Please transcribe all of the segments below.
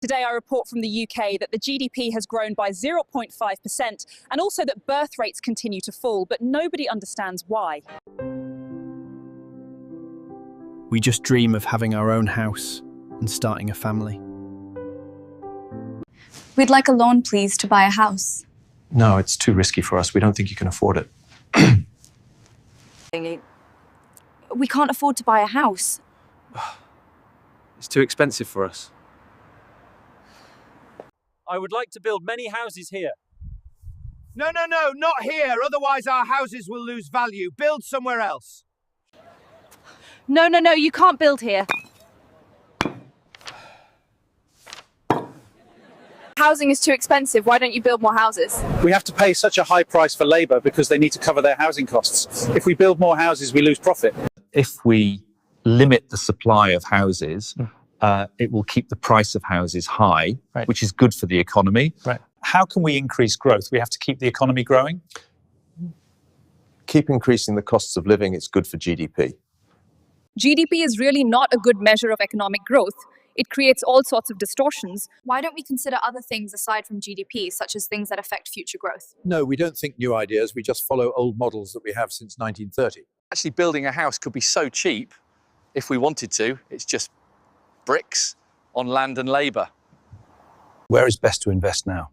Today, I report from the UK that the GDP has grown by 0.5% and also that birth rates continue to fall, but nobody understands why. We just dream of having our own house and starting a family. We'd like a loan, please, to buy a house. No, it's too risky for us. We don't think you can afford it. We can't afford to buy a house. It's too expensive for us. I would like to build many houses here. No, not here. Otherwise our houses will lose value. Build somewhere else. No, you can't build here. Housing is too expensive. Why don't you build more houses? We have to pay such a high price for labour because they need to cover their housing costs. If we build more houses, we lose profit. If we limit the supply of houses, it will keep the price of houses high, which is good for the economy. How can we increase growth? We have to keep the economy growing. Keep increasing the costs of living, it's good for GDP. GDP is really not a good measure of economic growth. It creates all sorts of distortions. Why don't we consider other things aside from GDP, such as things that affect future growth? No, we don't think new ideas. We just follow old models that we have since 1930. Actually, building a house could be so cheap if we wanted to. It's just bricks on land and labour. Where is best to invest now?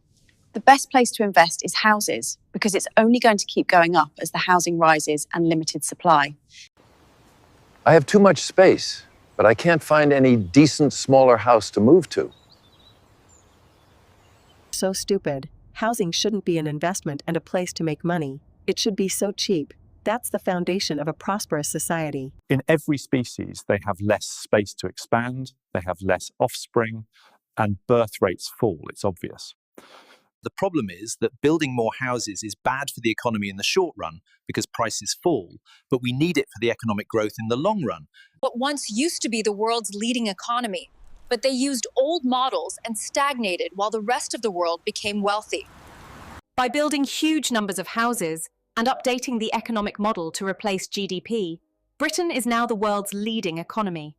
The best place to invest is houses, because it's only going to keep going up as the housing rises and limited supply. I have too much space, but I can't find any decent, smaller house to move to. So stupid. Housing shouldn't be an investment and a place to make money. It should be so cheap. That's the foundation of a prosperous society. In every species, they have less space to expand, they have less offspring, and birth rates fall, it's obvious. The problem is that building more houses is bad for the economy in the short run because prices fall, but we need it for the economic growth in the long run. What once used to be the world's leading economy, but they used old models and stagnated while the rest of the world became wealthy. By building huge numbers of houses and updating the economic model to replace GDP, Britain is now the world's leading economy.